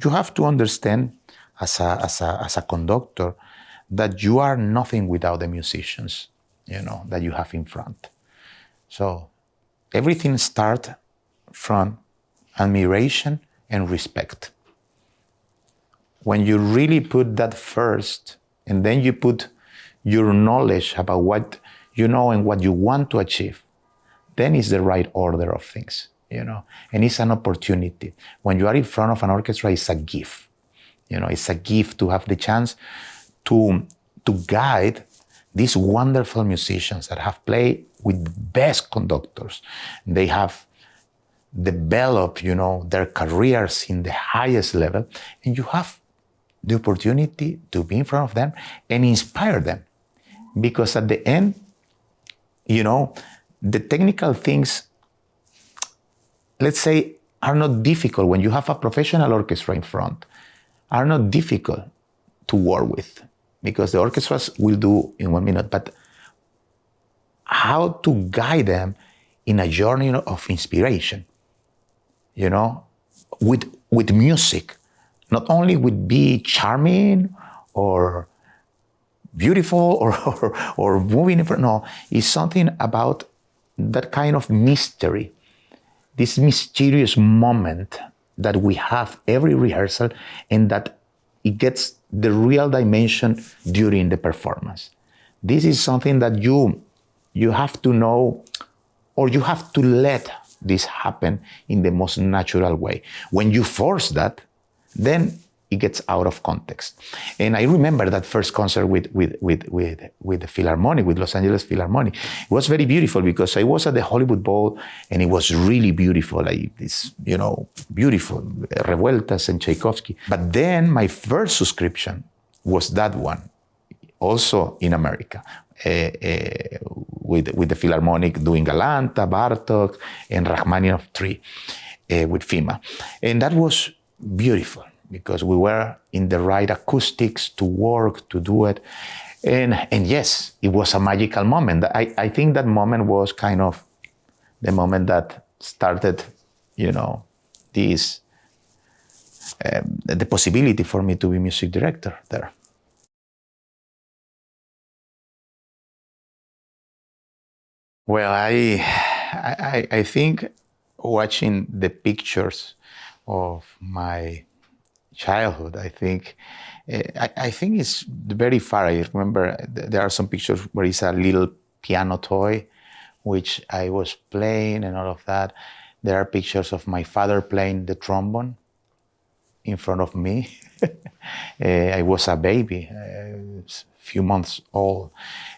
you have to understand as a conductor that you are nothing without the musicians, that you have in front. So everything starts from admiration and respect. When you really put that first, and then you put your knowledge about what you know and what you want to achieve, then it's the right order of things, and it's an opportunity. When you are in front of an orchestra, it's a gift. It's a gift to have the chance to guide these wonderful musicians that have played with the best conductors. They have developed, their careers in the highest level, and you have the opportunity to be in front of them and inspire them. Because at the end, the technical things, let's say, are not difficult. When you have a professional orchestra in front, are not difficult to work with, because the orchestras will do in 1 minute. But how to guide them in a journey of inspiration, with music, not only with be charming or beautiful or moving. No, it's something about that kind of mystery, this mysterious moment that we have every rehearsal, and that it gets the real dimension during the performance. This is something that you have to know, or you have to let this happen in the most natural way. When you force that, then it gets out of context. And I remember that first concert with the Philharmonic, with Los Angeles Philharmonic. It was very beautiful because I was at the Hollywood Bowl, and it was really beautiful, like this, beautiful, Revueltas and Tchaikovsky. But then my first subscription was that one, also in America, with the Philharmonic doing Galanta, Bartok, and Rachmaninoff 3 with FIMA. And that was beautiful, because we were in the right acoustics to work, to do it. And yes, it was a magical moment. I think that moment was kind of the moment that started, this, the possibility for me to be music director there. Well, I think watching the pictures of my childhood, I think it's very far. I remember there are some pictures where it's a little piano toy, which I was playing and all of that. There are pictures of my father playing the trombone in front of me. I was a baby, a few months old.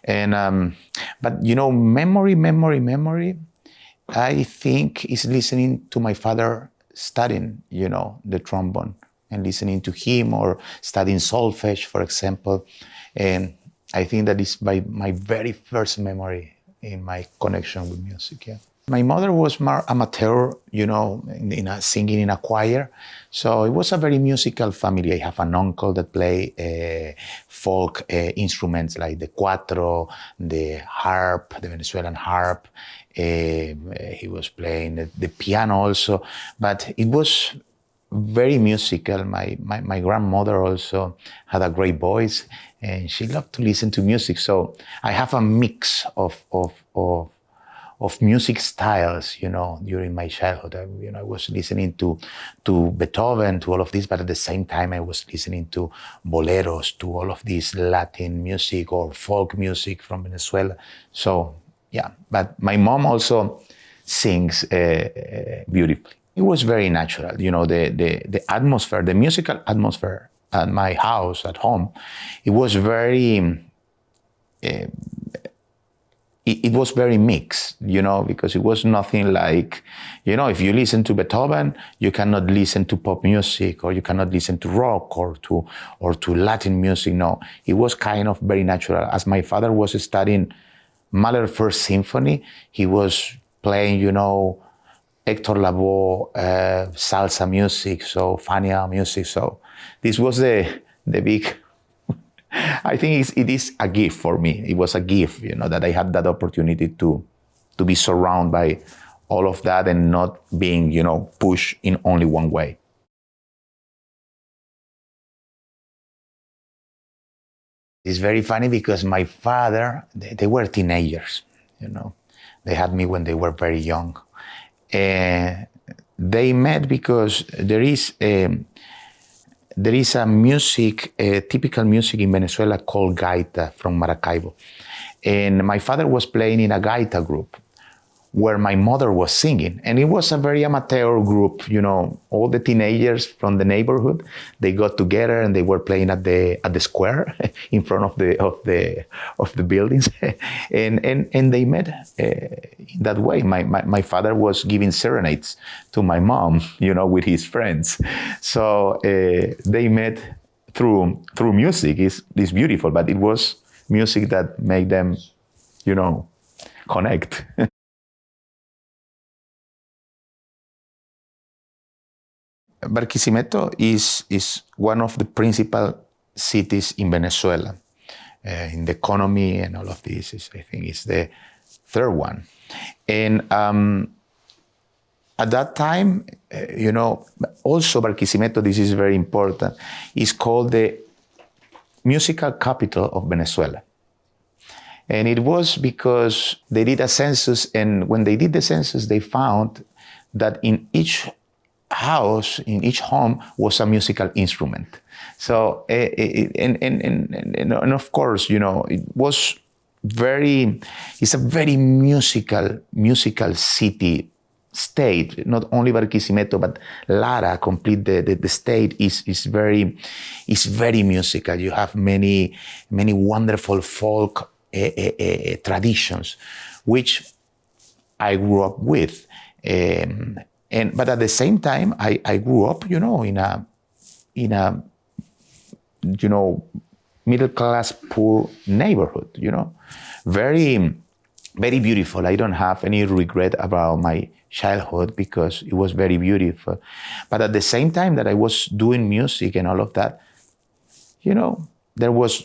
And, but memory, I think is listening to my father studying, the trombone, and listening to him, or studying solfege, for example. And I think that is my very first memory in my connection with music, yeah. My mother was more amateur, singing in a choir. So it was a very musical family. I have an uncle that play folk instruments like the cuatro, the harp, the Venezuelan harp. He was playing the piano also, but it was very musical. My grandmother also had a great voice, and she loved to listen to music. So I have a mix of music styles, during my childhood. I was listening to Beethoven, to all of this, but at the same time I was listening to boleros, to all of this Latin music or folk music from Venezuela. So yeah, but my mom also sings beautifully. It was very natural, the atmosphere, the musical atmosphere at my house, at home. It was very, it was very mixed, because it was nothing like, if you listen to Beethoven, you cannot listen to pop music, or you cannot listen to rock or to Latin music. No, it was kind of very natural. As my father was studying Mahler First Symphony, he was playing, Hector Lavoe, salsa music, so Fania music. So this was the big, I think it is a gift for me. It was a gift, that I had that opportunity to be surrounded by all of that and not being, pushed in only one way. It's very funny because my father, they were teenagers, you know. They had me when they were very young. They met because there is a music, a typical music in Venezuela called gaita from Maracaibo. And my father was playing in a gaita group where my mother was singing. And it was a very amateur group, you know, all the teenagers from the neighborhood, they got together and they were playing at the square in front of the buildings. and they met in that way. My father was giving serenades to my mom, you know, with his friends. So they met through music. It's beautiful, but it was music that made them, you know, connect. Barquisimeto is one of the principal cities in Venezuela. In the economy and all of this, I think it's the third one. And at that time, you know, also Barquisimeto, this is very important, is called the musical capital of Venezuela. And it was because they did a census, and when they did the census, they found that in each house, in each home, was a musical instrument. So, and of course, you know, it's a very musical city, state. Not only Barquisimeto, but Lara, complete the state is very musical. You have many wonderful folk traditions, which I grew up with. But at the same time, I grew up, you know, in a you know, middle class, poor neighborhood, you know, very beautiful. I don't have any regret about my childhood because it was very beautiful. But at the same time that I was doing music and all of that, you know, there was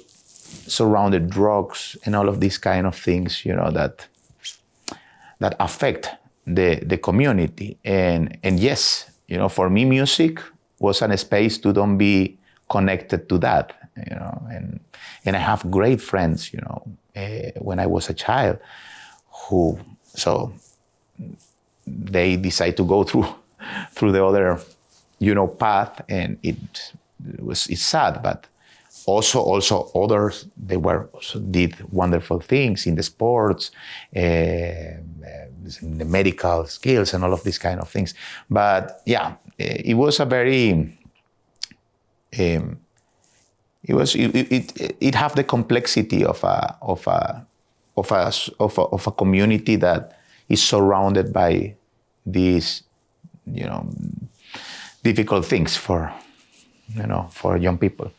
surrounded drugs and all of these kind of things, you know, that affect the community. And yes, you know, for me, music was a space to don't be connected to that, you know. And I have great friends, you know, when I was a child, so they decide to go through the other, you know, path, and it's sad, but also others, they also did wonderful things in the sports, in the medical skills and all of these kind of things. But yeah, it was a very, it have the complexity of a community that is surrounded by these, you know, difficult things for young people.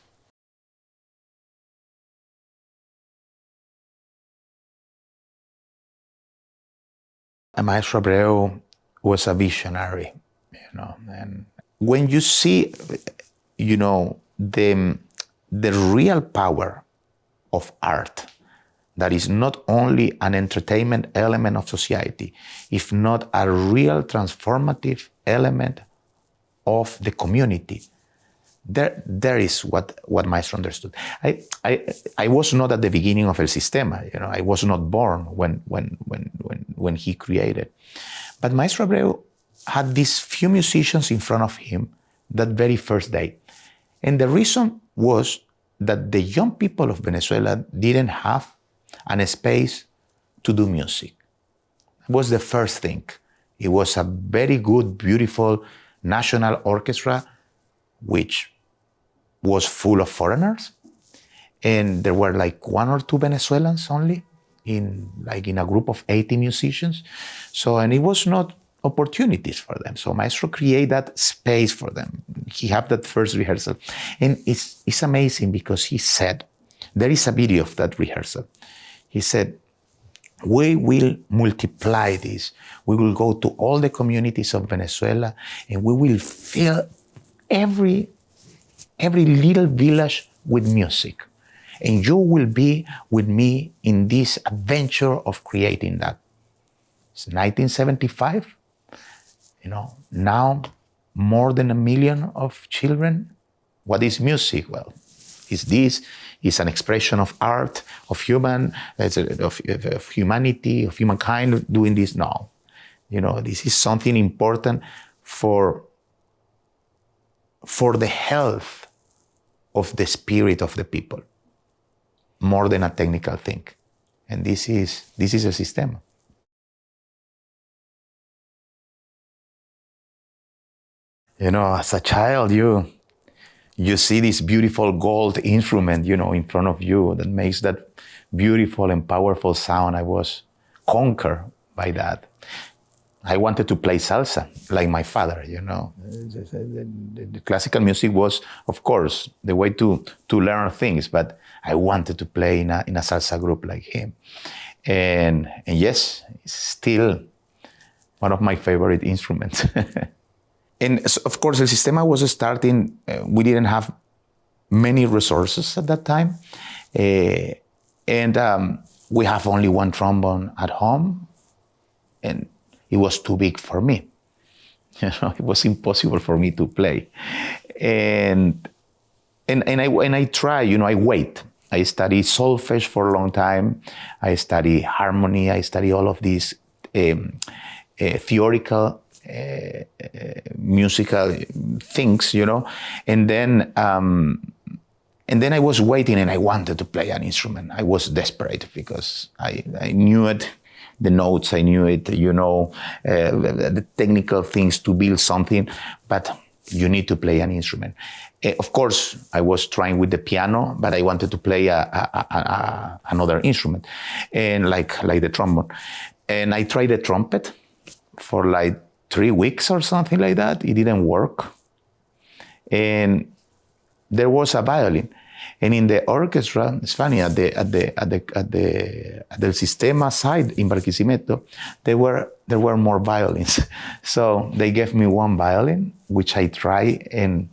Maestro Abreu was a visionary, you know, and when you see, you know, the real power of art, that is not only an entertainment element of society, if not a real transformative element of the community, there is what Maestro understood. I was not at the beginning of El Sistema, you know. I was not born when he created. But Maestro Abreu had these few musicians in front of him that very first day. And the reason was that the young people of Venezuela didn't have a space to do music. It was the first thing. It was a very good, beautiful national orchestra, which was full of foreigners. And there were like one or two Venezuelans only in a group of 80 musicians. So, and it was not opportunities for them. So Maestro created that space for them. He had that first rehearsal. And it's amazing because he said, there is a video of that rehearsal. He said, we will multiply this. We will go to all the communities of Venezuela and we will fill every little village with music. And you will be with me in this adventure of creating that. It's 1975. You know, now more than 1 million of children. What is music? Well, is this. It's an expression of art, of of humanity, of humankind doing this. No, this is something important for the health of the spirit of the people, more than a technical thing. And this is a Sistema. As a child, you see this beautiful gold instrument, in front of you that makes that beautiful and powerful sound. I was conquered by that. I wanted to play salsa like my father, The classical music was, of course, the way to learn things, but I wanted to play in a salsa group like him. And yes, it's still one of my favorite instruments. And of course, the Sistema was starting. We didn't have many resources at that time. And we have only one trombone at home. And it was too big for me. It was impossible for me to play. And I try, I wait. I study solfege for a long time. I study harmony. I study all of these theoretical musical things, and then I was waiting, and I wanted to play an instrument. I was desperate because I knew it, the notes, I knew it, the technical things to build something, but you need to play an instrument. Of course, I was trying with the piano, but I wanted to play another instrument, and like the trombone. And I tried the trumpet for like 3 weeks or something like that. It didn't work. And there was a violin. And in the orchestra, it's funny, at the Sistema side in Barquisimeto, there were more violins. So they gave me one violin, which I tried, and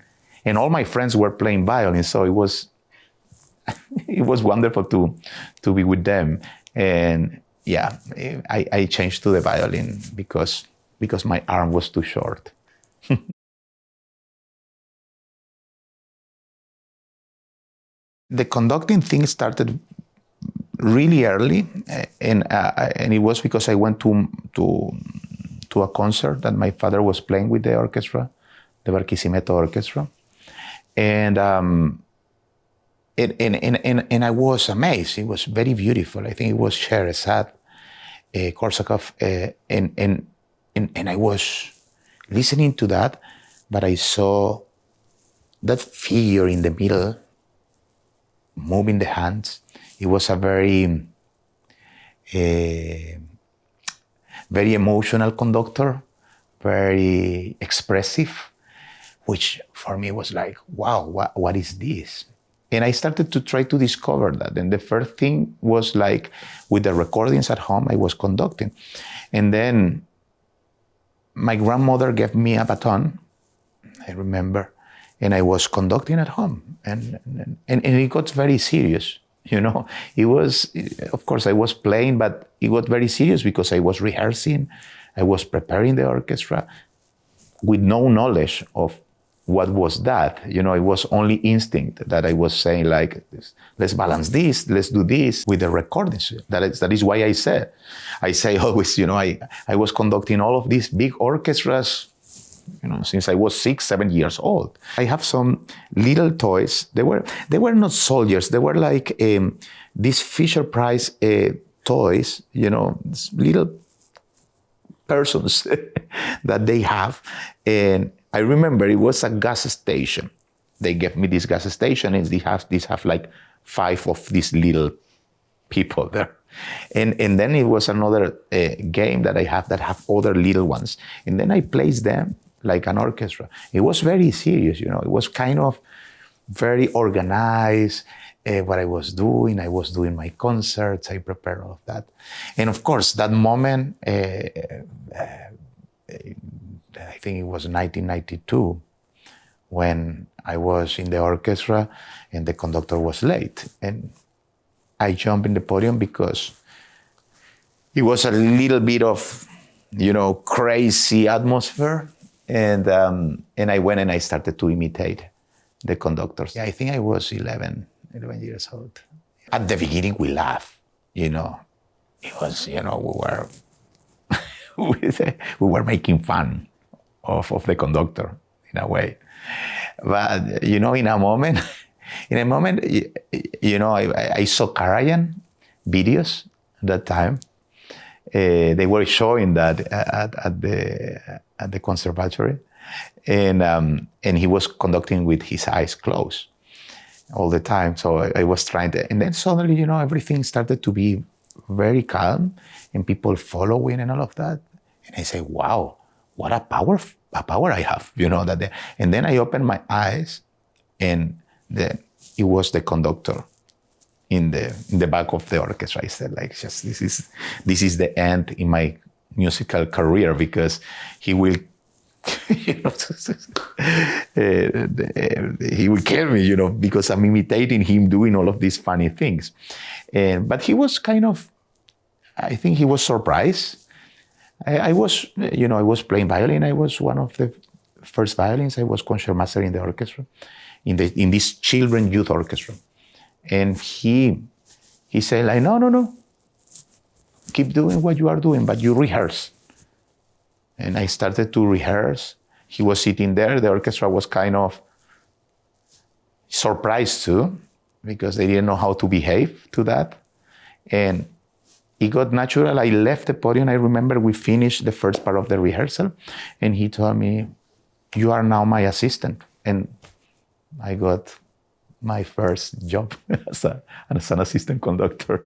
all my friends were playing violin. So it was wonderful to be with them. And yeah, I changed to the violin because my arm was too short. The conducting thing started really early, and it was because I went to a concert that my father was playing with the orchestra, the Barquisimeto orchestra, and I was amazed. It was very beautiful. I think it was Sherazade, Korsakov, and I was listening to that, but I saw that figure in the middle moving the hands. It was a very emotional conductor, very expressive, which for me was like, wow, what is this? And I started to try to discover that. And the first thing was like with the recordings at home, I was conducting. And then my grandmother gave me a baton, I remember, and I was conducting at home. And it got very serious, It was, of course, I was playing, but it got very serious because I was rehearsing. I was preparing the orchestra with no knowledge of what was that. It was only instinct that I was saying, like, let's balance this, let's do this with the recordings. That is why I say always, I was conducting all of these big orchestras, since I was 6-7 years old. I have some little toys. They were not soldiers. They were like these Fisher-Price toys, little persons that they have. And I remember it was a gas station. They gave me this gas station, and these have like 5 of these little people there. And then it was another game that I have that have other little ones. And then I placed them like an orchestra. It was very serious, It was kind of very organized. What I was doing my concerts. I prepared all of that. And of course, that moment, I think it was 1992, when I was in the orchestra and the conductor was late. And I jumped in the podium because it was a little bit of, crazy atmosphere. And I went and I started to imitate the conductors. I think I was 11 years old. At the beginning, we laughed, you know. It was, you know, we were making fun of the conductor in a way. But, you know, in a moment, you know, I saw Karajan videos at that time. They were showing that at the conservatory, and he was conducting with his eyes closed all the time. So I was trying to, and then suddenly, you know, everything started to be very calm, and people following and all of that. And I say, wow, what a power I have, you know, and then I opened my eyes, and it was the conductor in the back of the orchestra. I said, like, just this is the end in my musical career, because he will, you know, he will kill me, you know, because I'm imitating him doing all of these funny things. But he was kind of, I think he was surprised. I was, you know, I was playing violin. I was one of the first violins. I was concertmaster in the orchestra, in this children youth orchestra. And he said, like, no, keep doing what you are doing, but you rehearse. And I started to rehearse. He was sitting there. The orchestra was kind of surprised too, because they didn't know how to behave to that. And it got natural. I left the podium. I remember we finished the first part of the rehearsal, and he told me, you are now my assistant. And I got my first job as an assistant conductor.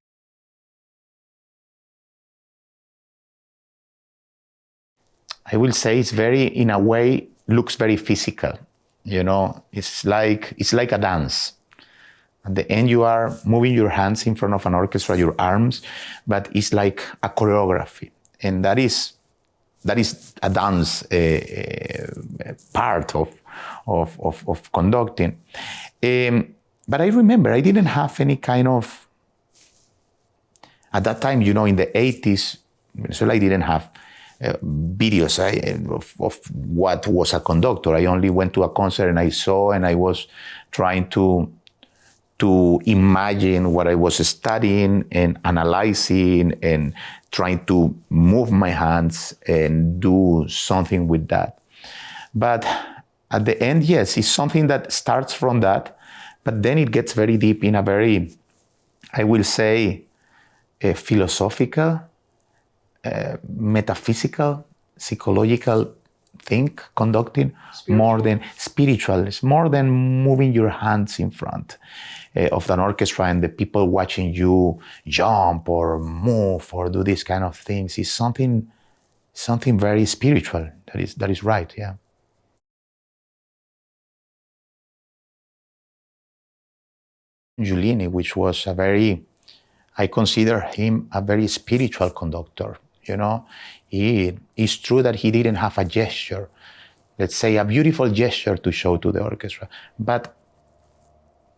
I will say it's very, in a way, looks very physical. You know, it's like a dance. At the end, you are moving your hands in front of an orchestra, your arms, but it's like a choreography. And that is a dance part of conducting. But I remember I didn't have any kind of, at that time, you know, in the 80s, so I didn't have videos of what was a conductor. I only went to a concert and I saw, and I was trying to imagine what I was studying and analyzing and trying to move my hands and do something with that. But at the end, yes, it's something that starts from that, but then it gets very deep in a very, I will say, philosophical, metaphysical, psychological thing, conducting, spiritual. More than spiritual. It's more than moving your hands in front of an orchestra and the people watching you jump or move or do these kind of things. It's something very spiritual. That is right, yeah. Giulini, which was I consider him a very spiritual conductor. You know, it's true that he didn't have a gesture, let's say a beautiful gesture to show to the orchestra, but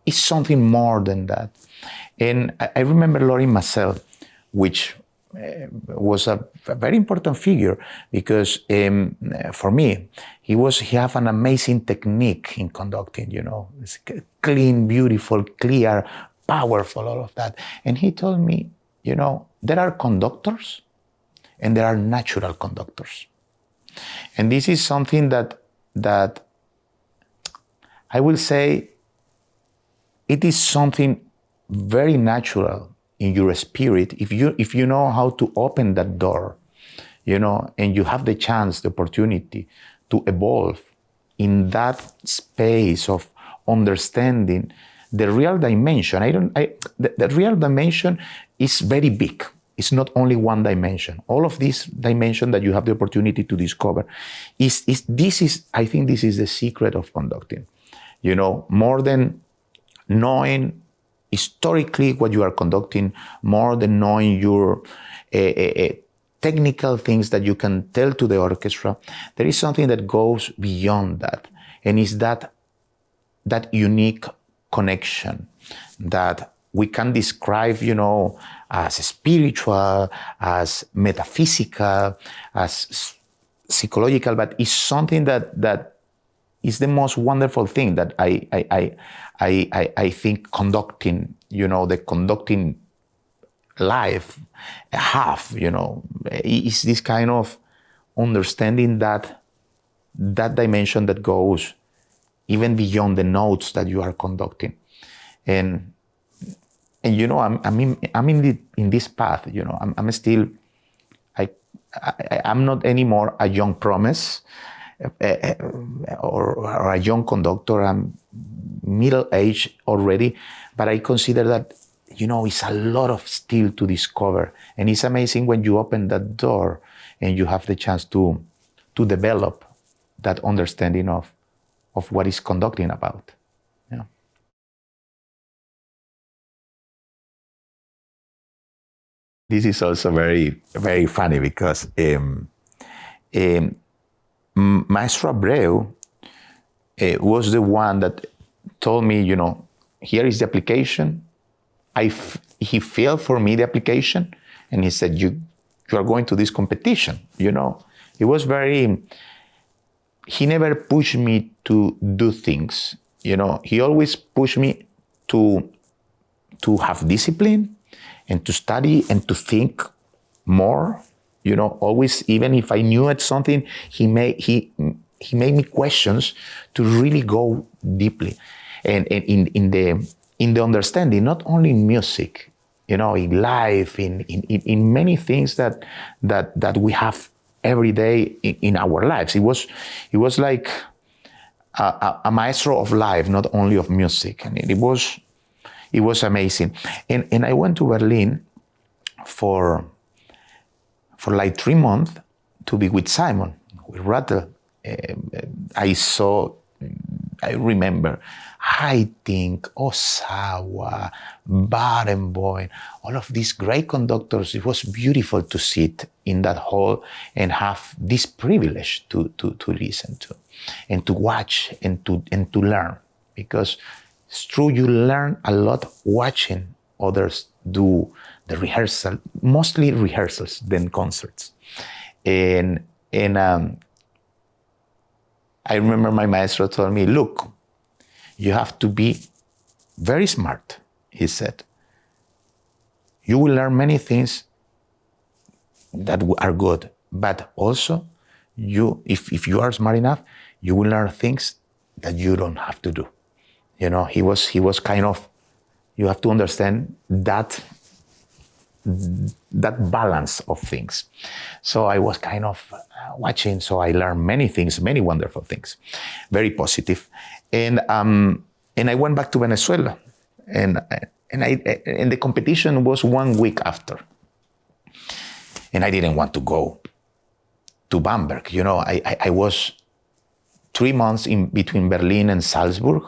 it's something more than that. And I remember Lorin Maazel, which was a very important figure, because for me, he have an amazing technique in conducting, you know, it's clean, beautiful, clear, powerful, all of that. And he told me, you know, there are conductors and there are natural conductors. And this is something that I will say, it is something very natural in your spirit if you know how to open that door, you know, and you have the chance, the opportunity to evolve in that space of understanding the real dimension. The real dimension is very big. It's not only one dimension. All of these dimensions that you have the opportunity to discover I think this is the secret of conducting. You know, more than knowing historically what you are conducting, more than knowing your technical things that you can tell to the orchestra, there is something that goes beyond that. And it's that unique connection that we can describe, you know, as spiritual, as metaphysical, as psychological, but it's something that is the most wonderful thing that I think conducting, the conducting life have, is this kind of understanding that dimension that goes even beyond the notes that you are conducting. And I'm in this path, I'm still, I'm not anymore a young promise, or a young conductor. I'm middle-aged already, but I consider that, it's a lot of still to discover. And it's amazing when you open that door and you have the chance to develop that understanding of what is conducting about. Yeah. This is also very, very funny because Maestro Abreu was the one that told me, here is the application. He filled for me the application, and he said, you are going to this competition. It was very, he never pushed me to do things. He always pushed me to have discipline and to study and to think more. Always, even if I knew at something, he made me questions to really go deeply, and in the understanding, not only in music, in life, in many things that we have every day in our lives. It was like a maestro of life, not only of music, and it was amazing. And I went to Berlin for like 3 months to be with Simon, with Rattle. I remember Haydn, Osawa, Barenboim, all of these great conductors. It was beautiful to sit in that hall and have this privilege to listen to, and to watch and to learn. Because it's true, you learn a lot watching others do the rehearsal, mostly rehearsals than concerts. And I remember my maestro told me, look, you have to be very smart, he said. You will learn many things that are good, but also if you are smart enough, you will learn things that you don't have to do. He was kind of, you have to understand that balance of things. So I was kind of watching, so I learned many things, many wonderful things, very positive. And I went back to Venezuela, and the competition was 1 week after. And I didn't want to go to Bamberg. I was 3 months in between Berlin and Salzburg,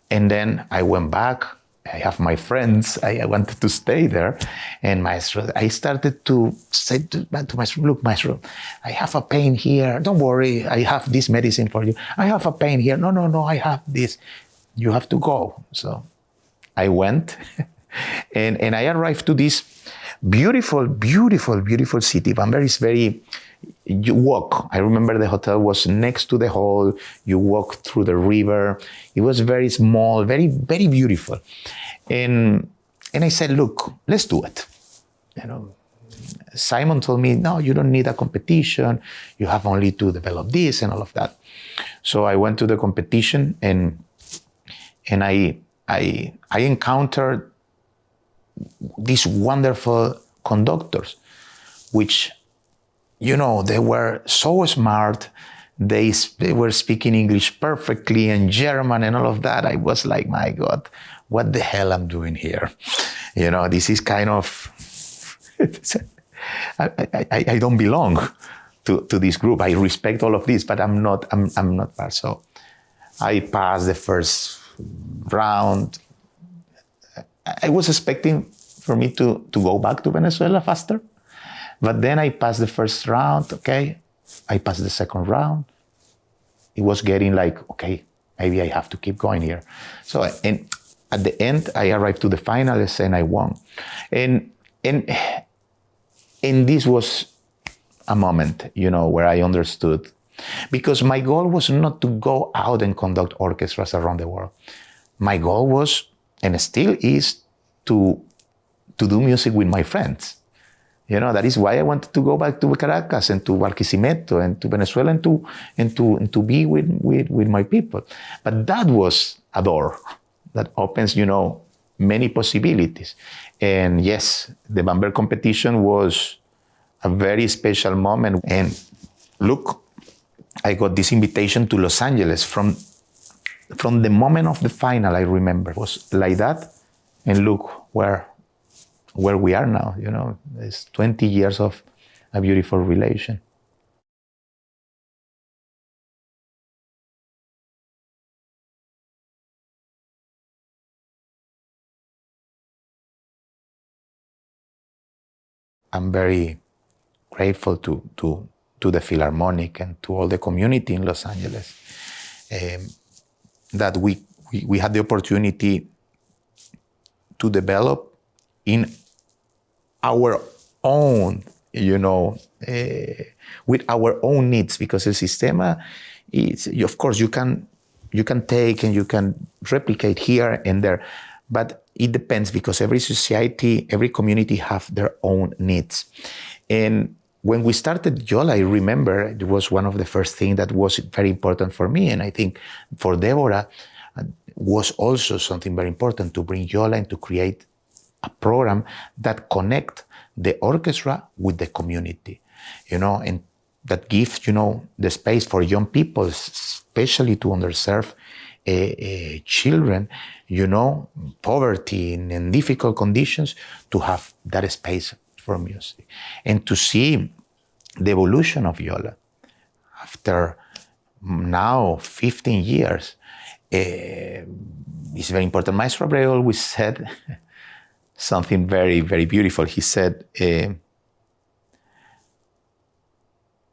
and then I went back. I have my friends. I wanted to stay there. And Maestro, I started to say back to Maestro, look, Maestro, I have a pain here. Don't worry, I have this medicine for you. I have a pain here. No, I have this. You have to go. So I went, and I arrived to this beautiful, beautiful, beautiful city. Bamberg is very, you walk. I remember the hotel was next to the hall. You walk through the river. It was very small, very, very beautiful. And I said, look, let's do it. Simon told me, no, you don't need a competition. You have only to develop this and all of that. So I went to the competition, and I encountered these wonderful conductors, which, they were so smart. They were speaking English perfectly and German and all of that. I was like, my God, what the hell I'm doing here? This is kind of, I don't belong to this group. I respect all of this, but I'm not part. So I passed the first round. I was expecting for me to go back to Venezuela faster. But then I passed the first round, okay. I passed the second round. It was getting like, okay, maybe I have to keep going here. So, and at the end, I arrived to the finals and I won. And this was a moment, where I understood Because my goal was not to go out and conduct orchestras around the world. My goal was, and still is, to do music with my friends. That is why I wanted to go back to Caracas and to Barquisimeto and to Venezuela and to be with my people. But that was a door that opens, many possibilities. And yes, the Bamber competition was a very special moment. And look, I got this invitation to Los Angeles from the moment of the final. I remember it was like that. And look where we are now, it's 20 years of a beautiful relation. I'm very grateful to the Philharmonic and to all the community in Los Angeles that we had the opportunity to develop in our own, with our own needs, because the Sistema is, of course, you can take and you can replicate here and there, but it depends, because every society, every community have their own needs. And when we started YOLA, I remember it was one of the first things that was very important for me, and I think for Deborah was also something very important, to bring YOLA and to create a program that connect the orchestra with the community, and that gives, the space for young people, especially to underserved children, poverty and difficult conditions, to have that space for music. And to see the evolution of YOLA after now 15 years is very important. Maestro Abreu always said something very, very beautiful. He said,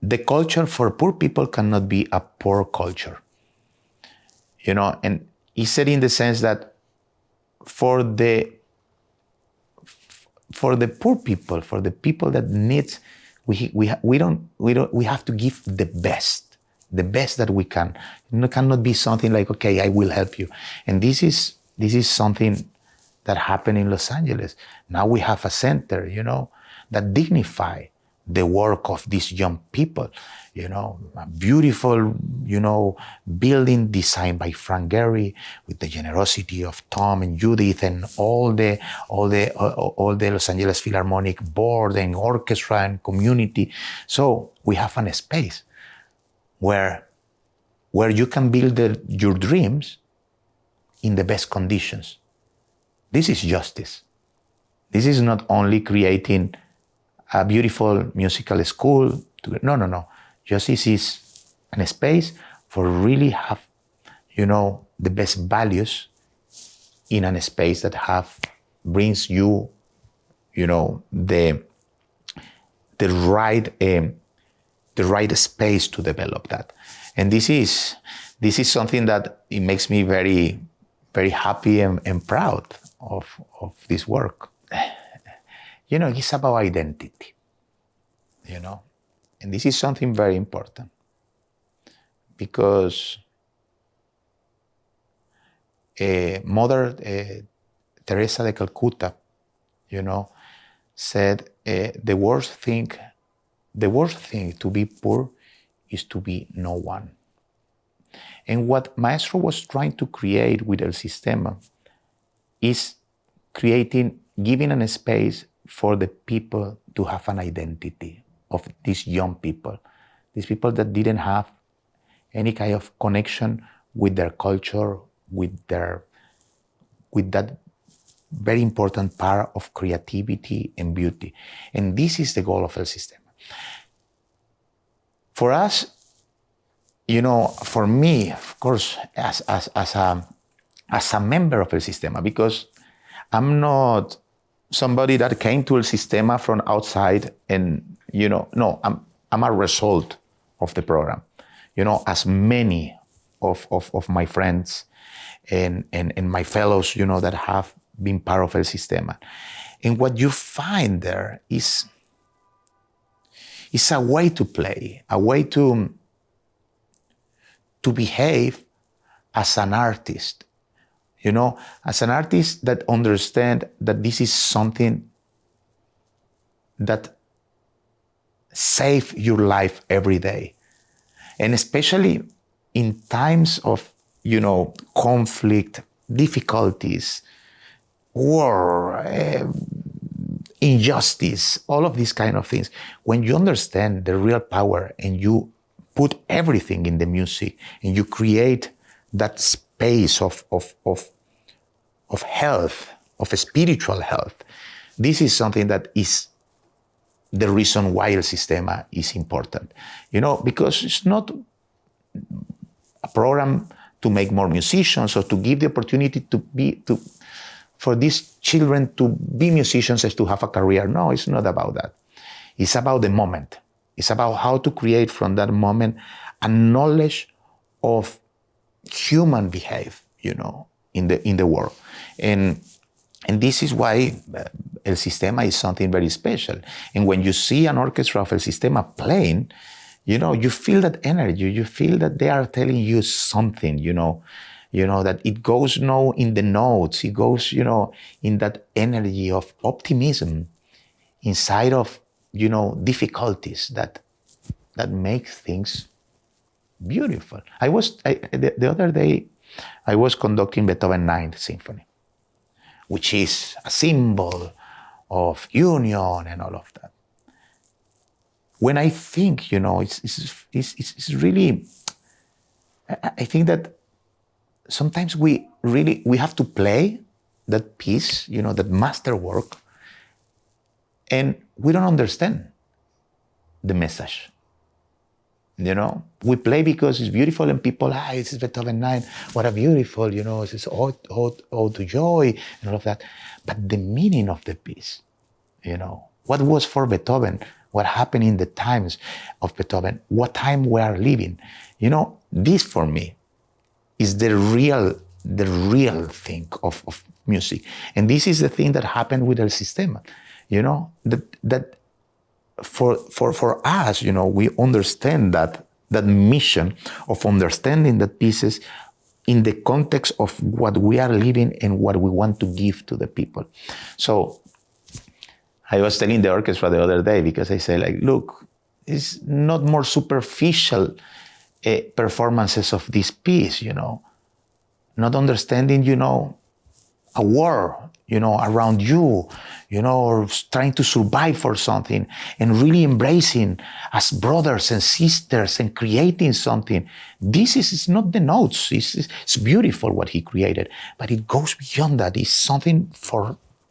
the culture for poor people cannot be a poor culture. And he said in the sense that for the poor people, for the people that needs, we have to give the best that we can. It cannot be something like, okay, I will help you. And this is something that happened in Los Angeles. Now we have a center, that dignify the work of these young people, a beautiful, building designed by Frank Gehry with the generosity of Tom and Judith and all the Los Angeles Philharmonic board and orchestra and community. So we have a space where you can build your dreams in the best conditions. This is justice. This is not only creating a beautiful musical school. No. Justice is a space for really have, the best values in a space that brings you, the right space to develop that. And this is something that it makes me very, very happy and proud of this work. It's about identity, and this is something very important, because Mother Teresa de Calcutta, said the worst thing to be poor is to be no one. And what Maestro was trying to create with El Sistema is giving a space for the people to have an identity of these young people, these people that didn't have any kind of connection with their culture, with that very important part of creativity and beauty. And this is the goal of El Sistema. For us, for me, of course, as a member of El Sistema, because I'm not somebody that came to El Sistema from outside and, no, I'm a result of the program. As many of my friends and my fellows, that have been part of El Sistema. And what you find there is a way to play, a way to to behave as an artist, as an artist that understand that this is something that save your life every day. And especially in times of, conflict, difficulties, war, injustice, all of these kind of things. When you understand the real power and you put everything in the music and you create that space of health, of spiritual health, this is something that is the reason why El Sistema is important. Because it's not a program to make more musicians or to give the opportunity for these children to be musicians as to have a career. No, it's not about that. It's about the moment. It's about how to create from that moment a knowledge of human behavior, in the world. And this is why El Sistema is something very special. And when you see an orchestra of El Sistema playing, you feel that energy. You feel that they are telling you something, that it goes in the notes. It goes, in that energy of optimism inside of, difficulties that make things beautiful. The other day, I was conducting Beethoven Ninth Symphony, which is a symbol of union and all of that. When I think, it's really, I think that sometimes we have to play that piece, that masterwork, and we don't understand the message. We play because it's beautiful and people, this is Beethoven 9, what a beautiful, it's ode to joy and all of that. But the meaning of the piece, what was for Beethoven, what happened in the times of Beethoven, what time we are living, this for me is the real thing of music. And this is the thing that happened with El Sistema, that for us, we understand that mission of understanding the pieces in the context of what we are living and what we want to give to the people. So I was telling the orchestra the other day, because I say, look, it's not more superficial performances of this piece, not understanding, a war, around you, or trying to survive for something, and really embracing as brothers and sisters and creating something. This is not the notes. It's beautiful what he created, but it goes beyond that. It's something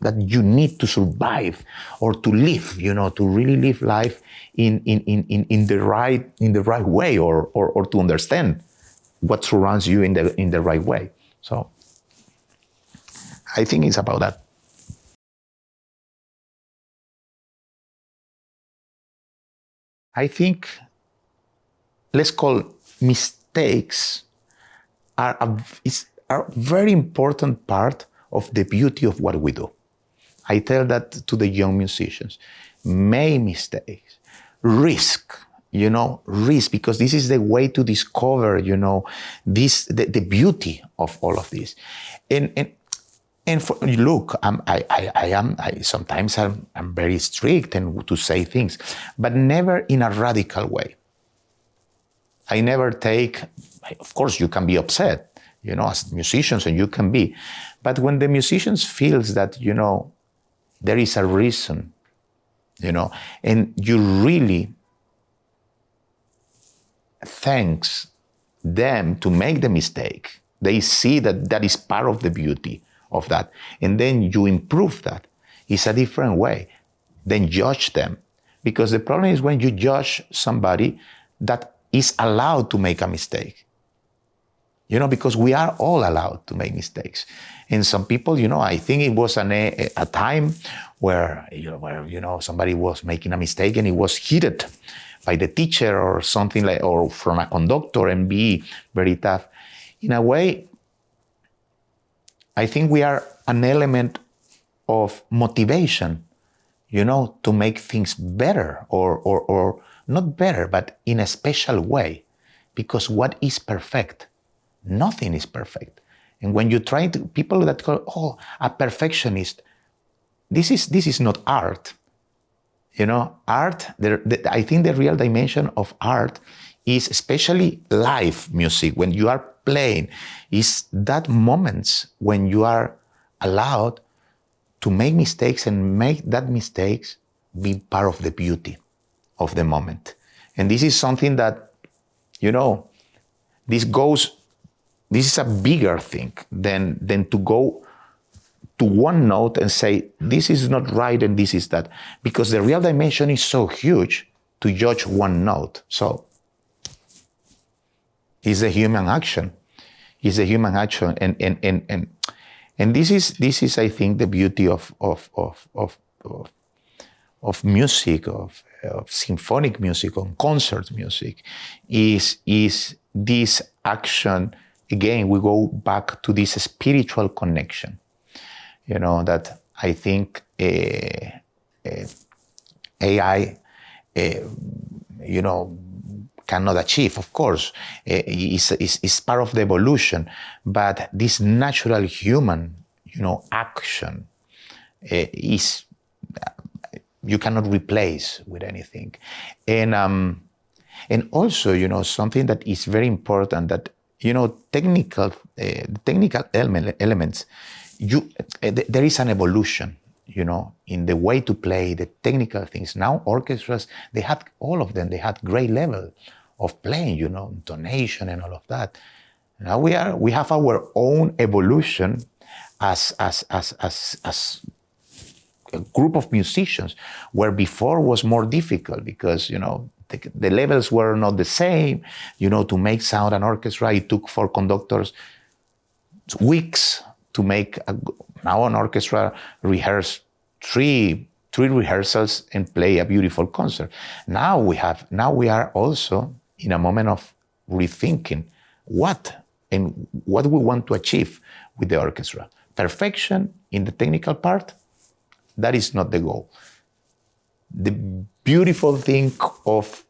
that you need to survive or to live, to really live life in the right way, or to understand what surrounds you in the right way. So I think it's about that. I think, let's call mistakes are a very important part of the beauty of what we do. I tell that to the young musicians. Make mistakes, risk, because this is the way to discover, the beauty of all of this. And look, sometimes I'm very strict and to say things, but never in a radical way. I never take, of course, you can be upset, as musicians, and you can be, but when the musicians feels that, there is a reason, and you really thanks them to make the mistake, they see that is part of the beauty of that, and then you improve that. It's a different way than judge them, because the problem is when you judge somebody that is allowed to make a mistake, because we are all allowed to make mistakes. And some people, I think it was a time where somebody was making a mistake and it was heated by the teacher or something or from a conductor, and be very tough. In a way, I think we are an element of motivation, to make things better or not better, but in a special way, Because what is perfect? Nothing is perfect. And when you try to, people that call, oh, a perfectionist, this is not art. You know, art, I think the real dimension of art is, especially live music, when you are playing, is that moments when you are allowed to make mistakes and make that mistakes be part of the beauty of the moment. And this is something that, you know, this is a bigger thing than to go to one note and say, this is not right and this is that. Because the real dimension is so huge to judge one note. So it's a human action. It's a human action. And this is, I think, the beauty of music, of symphonic music, of concert music, is this action. Again, we go back to this spiritual connection, you know, that I think AI, you know, cannot achieve. Of course, is part of the evolution, but this natural human, you know, action is, you cannot replace with anything. And also, you know, something that is very important, that, you know, technical elements, there is an evolution, you know, in the way to play the technical things. Now orchestras, they had, all of them, they had great level of playing, you know, intonation and all of that. Now we have our own evolution as a group of musicians, where before was more difficult because, you know, the levels were not the same. You know, to make sound an orchestra, it took 4 conductors weeks to make. Now an orchestra rehearse three rehearsals and play a beautiful concert. Now we are also in a moment of rethinking what we want to achieve with the orchestra. Perfection in the technical part, that is not the goal. The beautiful thing of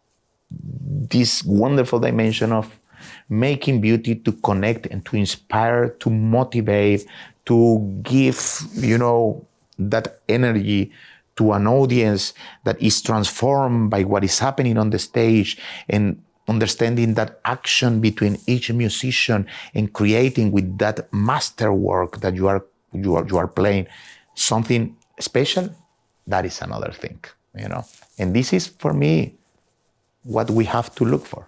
this wonderful dimension of making beauty to connect and to inspire, to motivate, to give, you know, that energy to an audience that is transformed by what is happening on the stage, and understanding that action between each musician and creating with that masterwork that you are playing something special. That is another thing, you know. And this is, for me, what we have to look for.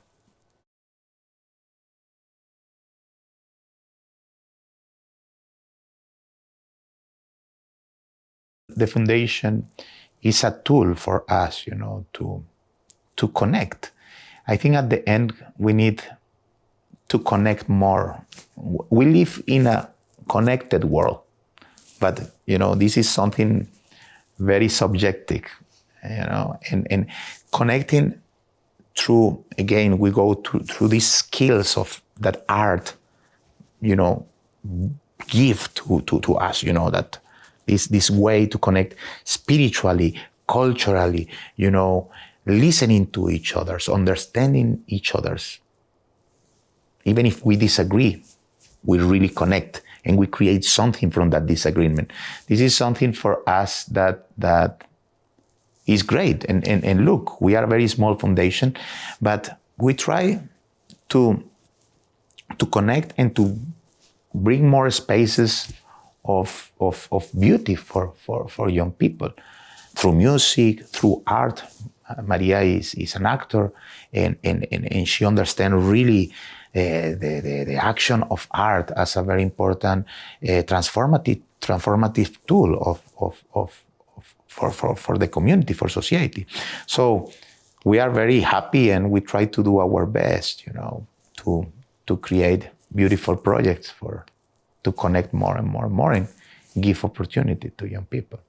The foundation is a tool for us, you know, to connect. I think at the end, we need to connect more. We live in a connected world, but, you know, this is something very subjective, you know, and connecting through, again, we go through these skills of that art, you know, give to us, you know, that this way to connect spiritually, culturally, you know, listening to each other's, understanding each other's. Even if we disagree, we really connect and we create something from that disagreement. This is something for us that is great. And look, we are a very small foundation, but we try to connect and to bring more spaces of beauty for young people through music, through art. Maria is an actor, and she understands really the action of art as a very important transformative tool for the community, for society. So we are very happy, and we try to do our best, you know, to create beautiful projects to connect more and more and more and give opportunity to young people.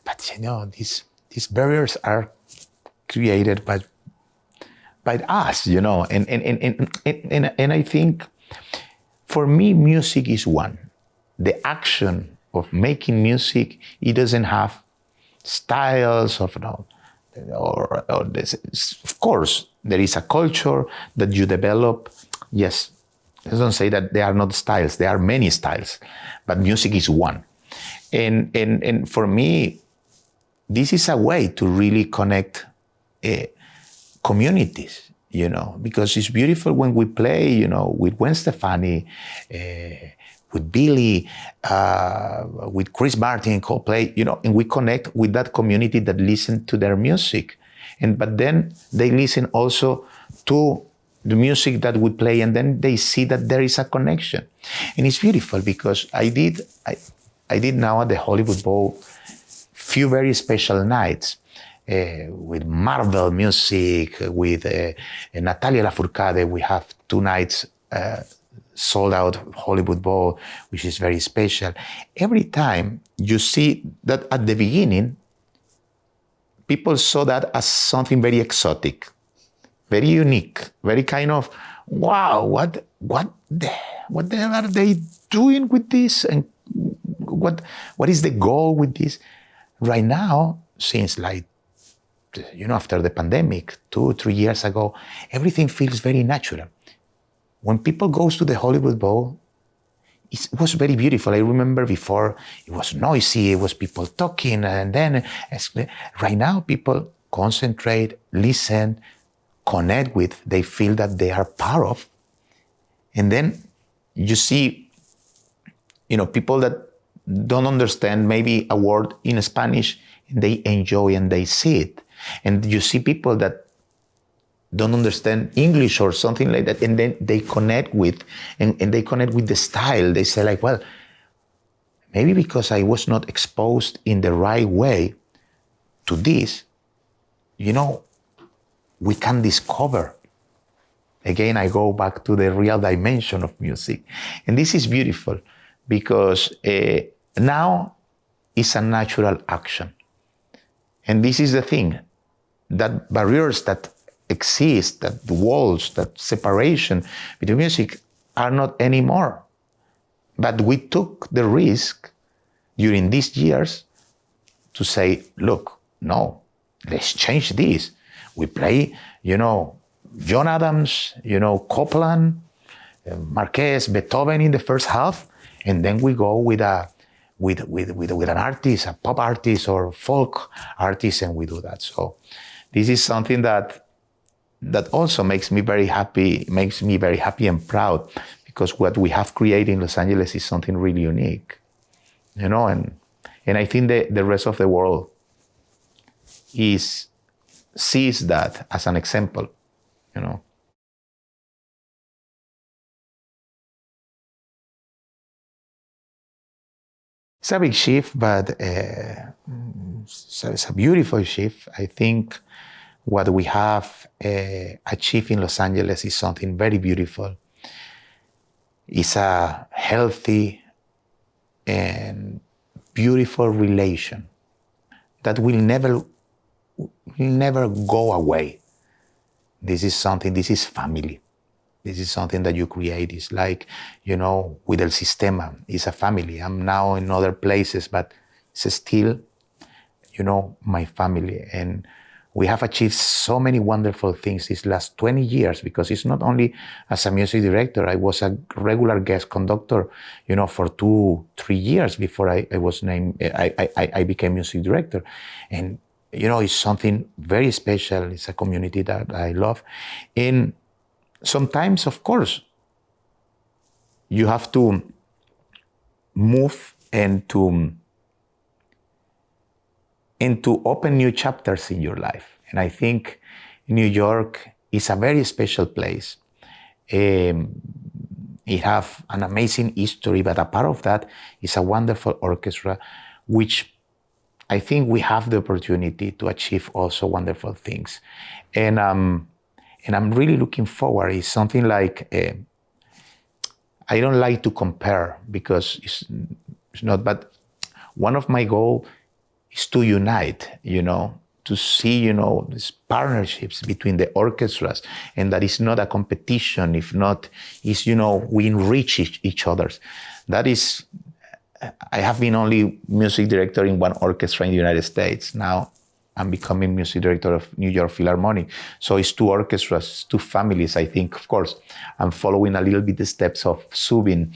But, you know, these barriers are created by us, you know, and I think, for me, music is one. The action of making music, it doesn't have styles of, no. or this. Of course, there is a culture that you develop. Yes, I don't say that there are not styles. There are many styles, but music is one. And for me, this is a way to really connect communities, because it's beautiful when we play, with Gwen Stefani, with Billy, with Chris Martin, Coldplay, and we connect with that community that listen to their music. But then they listen also to the music that we play, and then they see that there is a connection. And it's beautiful because I did now at the Hollywood Bowl few very special nights with Marvel music, with Natalia Lafourcade. We have 2 nights sold out Hollywood Bowl, which is very special. Every time you see that at the beginning, people saw that as something very exotic, very unique, very kind of, wow, what the hell are they doing with this? And what is the goal with this? Right now, since after the pandemic, 2-3 years ago, everything feels very natural. When people go to the Hollywood Bowl, it was very beautiful. I remember before it was noisy, it was people talking, and then right now people concentrate, listen, connect with, they feel that they are part of. And then you see, people that don't understand maybe a word in Spanish, and they enjoy and they see it. And you see people that don't understand English or something like that, and then they connect with, and they connect with the style. They say well, maybe because I was not exposed in the right way to this, we can discover. Again, I go back to the real dimension of music. And this is beautiful because now it's a natural action. And this is the thing, that barriers that exist, that walls, that separation between music are not anymore. But we took the risk during these years to say, look, no, let's change this. We play, John Adams, Copland, Marquez, Beethoven in the first half, and then we go with an artist, a pop artist or folk artist, and we do that. So this is something that also makes me very happy and proud, because what we have created in Los Angeles is something really unique, and I think the rest of the world sees that as an example, It's a big shift, but it's a beautiful shift. I think what we have achieved in Los Angeles is something very beautiful. It's a healthy and beautiful relation that will never go away. This is family. This is something that you create. It's like, with El Sistema, it's a family. I'm now in other places, but it's still, my family. And we have achieved so many wonderful things these last 20 years, because it's not only as a music director. I was a regular guest conductor, for 2-3 years before I was named, I became music director. And, it's something very special. It's a community that I love. And sometimes, of course, you have to move and to open new chapters in your life. And I think New York is a very special place. It has an amazing history, but a part of that is a wonderful orchestra, which I think we have the opportunity to achieve also wonderful things. And I'm really looking forward. It's something like, I don't like to compare because it's not, but one of my goals is to unite, to see, these partnerships between the orchestras, and that is not a competition. If not, is, we enrich each other. That is, I have been only music director in one orchestra in the United States. Now I'm becoming music director of New York Philharmonic. So it's two orchestras, two families. I think, of course, I'm following a little bit the steps of Subin,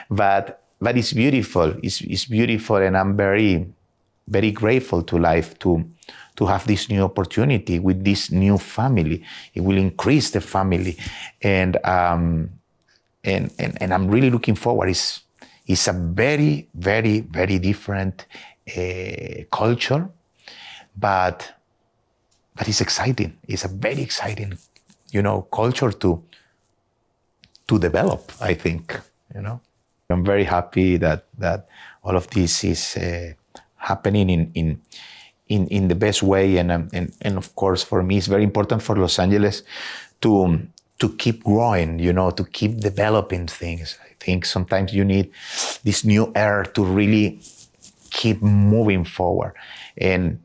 but it's beautiful. It's beautiful, and I'm very, very grateful to life to have this new opportunity with this new family. It will increase the family, and I'm really looking forward. It's a very, very, very different culture, but it's exciting. It's a very exciting, culture to develop, I think. I'm very happy that all of this is happening in the best way, and of course for me it's very important for Los Angeles to keep growing, to keep developing things. I think sometimes you need this new air to really keep moving forward, and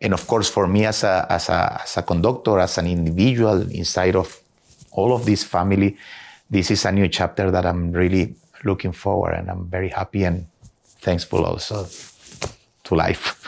of course for me as a conductor, as an individual inside of all of this family, this is a new chapter that I'm really looking forward, and I'm very happy and thankful also to life.